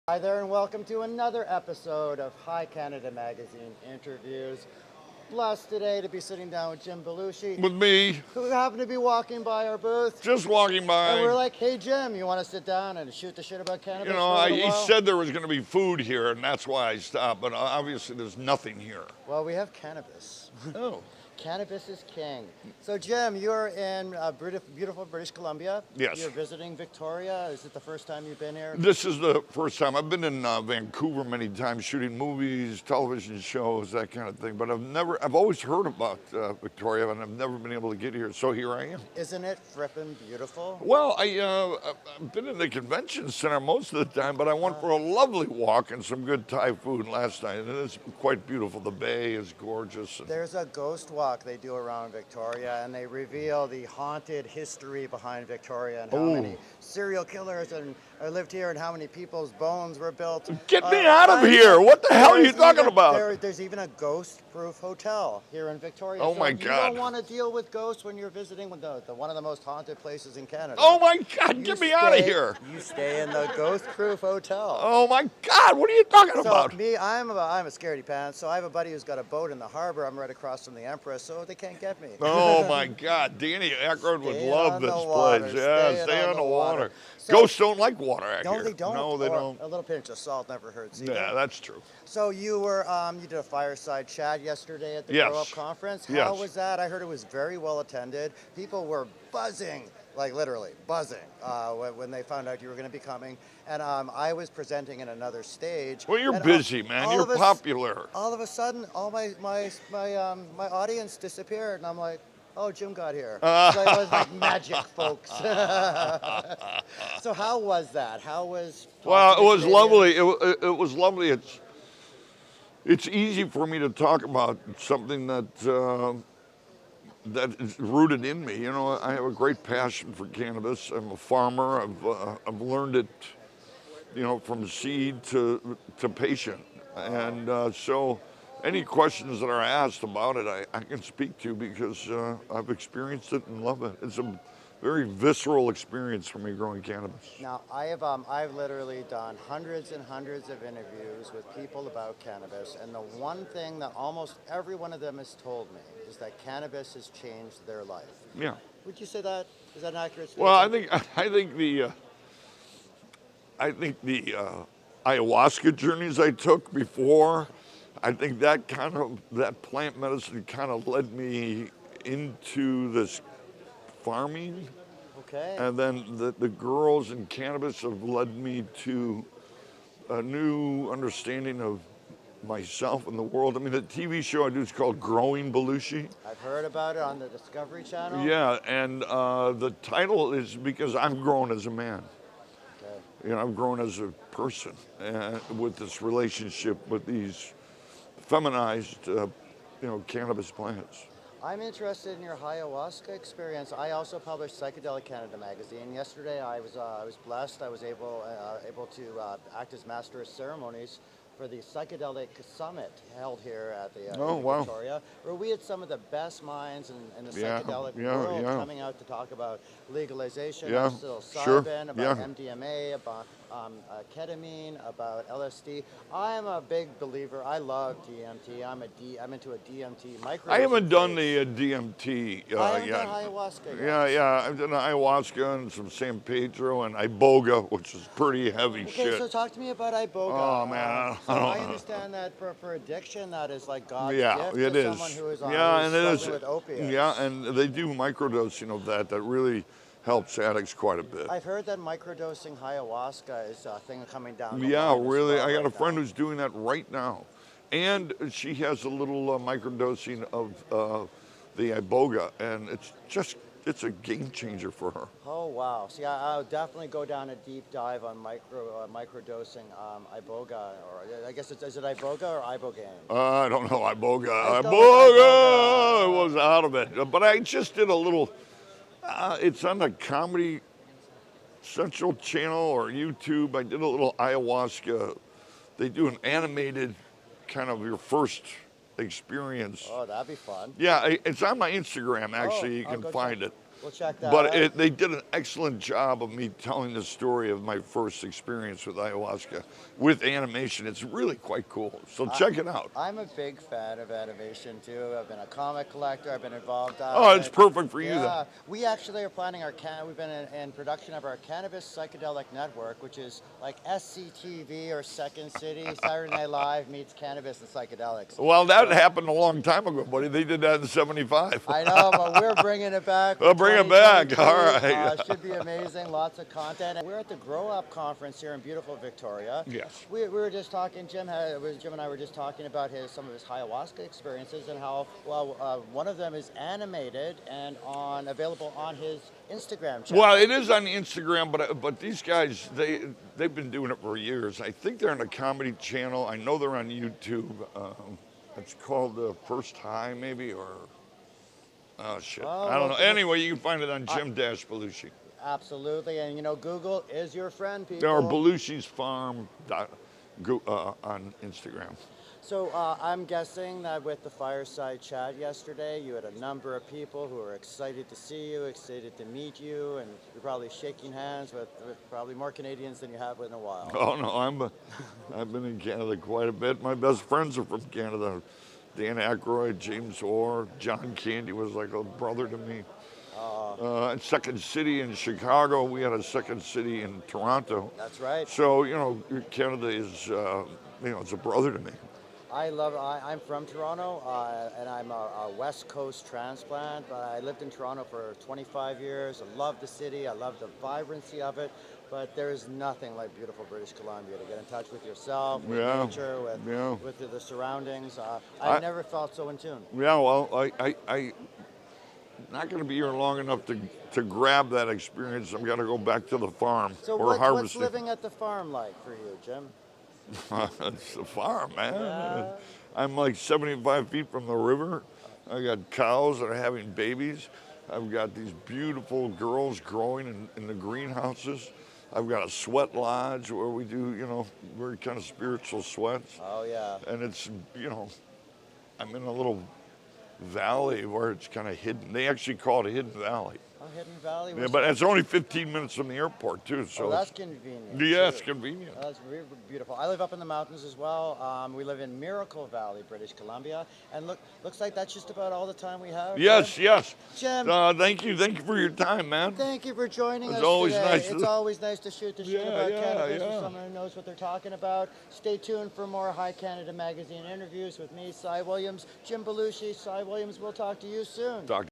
Hi there, and welcome to another episode of High Canada Magazine Interviews. Blessed today to be sitting down with Jim Belushi, With me, who happened to be walking by our booth. just walking And by. we're like, hey, Jim, you want to sit down and shoot the shit about cannabis You for know, a little he while? said there was going to be food here, and that's why I stopped. But obviously, there's nothing here. Well, we have cannabis. Oh, Cannabis is king. So, Jim, you're in beautiful British Columbia. Yes. You're visiting Victoria. Is it the first time you've been here? this is the first time. I've been in Vancouver many times, shooting movies, television shows, that kind of thing. But I've always heard about Victoria, and I've never been able to get here. So here I am. Isn't it frippin' beautiful? Well, I've been in the convention center most of the time, but I went for a lovely walk and some good Thai food last night, and it's quite beautiful. The bay is gorgeous. There's a ghost walk they do around Victoria, and they reveal the haunted history behind Victoria and how many serial killers lived here and how many people's bones were built. Get me out of here! What the hell are you talking about? There's even a ghost-proof hotel here in Victoria. Oh, so my if God. you don't want to deal with ghosts when you're visiting one of the most haunted places in Canada. Oh my God, you get me out of stay- here. You stay in the ghost-proof hotel. Oh my God, what are you talking about? So me, I'm a scaredy pants. So I have a buddy who's got a boat in the harbor. I'm right across from the Empress, so they can't get me. Oh my God, Danny Aykroyd would Stay love on this the water, place. Yeah, stay stay on on the the water. water. So- Ghosts don't like water out No, here. they don't. No, they Or don't. A little pinch of salt never hurts either. Yeah, that's true. So you did a fireside chat yesterday at the Yes. GrowUp Conference. How Yes. was that? I heard it was very well attended. People were buzzing, like literally buzzing, when they found out you were going to be coming. And I was presenting in another stage. Well, you're and busy, man. all You're of a s- popular. All of a sudden, all my audience disappeared, and I'm like, oh, Jim got here. So it was like magic, folks. So how was that? How was? Well, it talking to was Canadians? lovely. It was lovely. It's easy for me to talk about something that is rooted in me. You know, I have a great passion for cannabis. I'm a farmer. I've learned it, you know, from seed to patient, and so any questions that are asked about it, I can speak to because I've experienced it and love it. It's a very visceral experience for me growing cannabis. Now, I've literally done hundreds and hundreds of interviews with people about cannabis, and the one thing that almost every one of them has told me is that cannabis has changed their life. Yeah. Would you say that? Is that an accurate statement? Well, I think the ayahuasca journeys I took before, I think that plant medicine kind of led me into this farming. Okay. And then the girls in cannabis have led me to a new understanding of myself and the world. I mean, the TV show I do is called Growing Belushi. I've heard about it on the Discovery Channel. Yeah, and the title is because I've grown as a man. Okay. You know, I've grown as a person with this relationship with these feminized, cannabis plants. I'm interested in your ayahuasca experience. I also published Psychedelic Canada magazine. Yesterday, I was blessed. I was able to act as master of ceremonies for the Psychedelic Summit held here at the Victoria, where we had some of the best minds in the psychedelic world coming out to talk about legalization of psilocybin, about MDMA, about ketamine, about LSD. I am a big believer. I love DMT. I'm into a DMT micro. I haven't done the DMT I haven't yet. done ayahuasca yet. Yeah, I've done ayahuasca and some San Pedro and iboga, which is pretty heavy Okay, shit. so talk to me about iboga. Oh, man, So I understand that for addiction, that is like God's Yeah, gift it to is. someone who is And it is. struggling with opiates. Yeah, and they do microdosing of that. That really helps addicts quite a bit. I've heard that microdosing ayahuasca is a thing coming down the Yeah, line as really. well I got a right friend now. who's doing that right now, and she has a little microdosing of the iboga, and it's a game changer for her. Oh wow! See, I'll definitely go down a deep dive on microdosing iboga, or I guess is it iboga or ibogaine? I don't know, iboga. Let's go with Iboga! iboga. I was out of it, but I just did a little. It's on the Comedy Central channel or YouTube. I did a little ayahuasca. They do an animated kind of your first experience. Oh, that'd be fun. Yeah, it's on my Instagram, actually. Oh, You I'll can go find check. it. We'll check that But out. they did an excellent job of me telling the story of my first experience with ayahuasca with animation. It's really quite cool. So check it out. I'm a big fan of animation too. I've been a comic collector. I've been involved. Oh, it's perfect for you then. Yeah, we actually are planning we've been in production of our Cannabis Psychedelic Network, which is like SCTV or Second City, Saturday Night Live meets Cannabis and Psychedelics. Well, that happened a long time ago, buddy. They did that in '75. I know, but we're bringing it back. We'll bring it back. All right. Should be amazing. Lots of content. And we're at the GrowUp Conference here in beautiful Victoria. Yes. We were just talking. Jim and I were just talking about some of his ayahuasca experiences and how one of them is animated and available on his Instagram channel. Well, it is on Instagram, but these guys they've been doing it for years. I think they're on a comedy channel. I know they're on YouTube. It's called First High, maybe, or oh shit, I don't know. Anyway, you can find it on Jim-Belushi. Absolutely, and Google is your friend, people. Or Belushi's Farm on Instagram. So I'm guessing that with the fireside chat yesterday, you had a number of people who were excited to see you, excited to meet you, and you're probably shaking hands with probably more Canadians than you have in a while. Oh no, I've been in Canada quite a bit. My best friends are from Canada. Dan Aykroyd, James Orr, John Candy was like a brother to me. Second City in Chicago. We had a Second City in Toronto. That's right. So Canada is it's a brother to me. I'm from Toronto, and I'm a West Coast transplant, but I lived in Toronto for 25 years. I love the city. I love the vibrancy of it, but there is nothing like beautiful British Columbia to get in touch with yourself, with nature, with the surroundings. I never felt so in tune. Yeah, well, I'm not going to be here long enough to grab that experience. I'm going to go back to the farm or harvesting. What's living at the farm like for you, Jim? It's the farm, man. Yeah. I'm like 75 feet from the river. I got cows that are having babies. I've got these beautiful girls growing in the greenhouses. I've got a sweat lodge where we do, very kind of spiritual sweats. Oh, yeah. And it's, I'm in a little valley where it's kind of hidden. They actually call it a hidden valley. Oh, Hidden Valley. Yeah, but it's only 15 minutes from the airport too. So that's convenient. Yeah, it's convenient. That's really beautiful. I live up in the mountains as well. We live in Miracle Valley, British Columbia, and looks like that's just about all the time we have. Yes, Jim? yes. Jim. Thank you for your time, man. Thank you for joining us It's always today. nice. It's always nice to shoot the shit about cannabis with yeah. someone who knows what they're talking about. Stay tuned for more High Canada Magazine interviews with me, Cy Williams, Jim Belushi. Cy Williams, we'll talk to you soon. Talk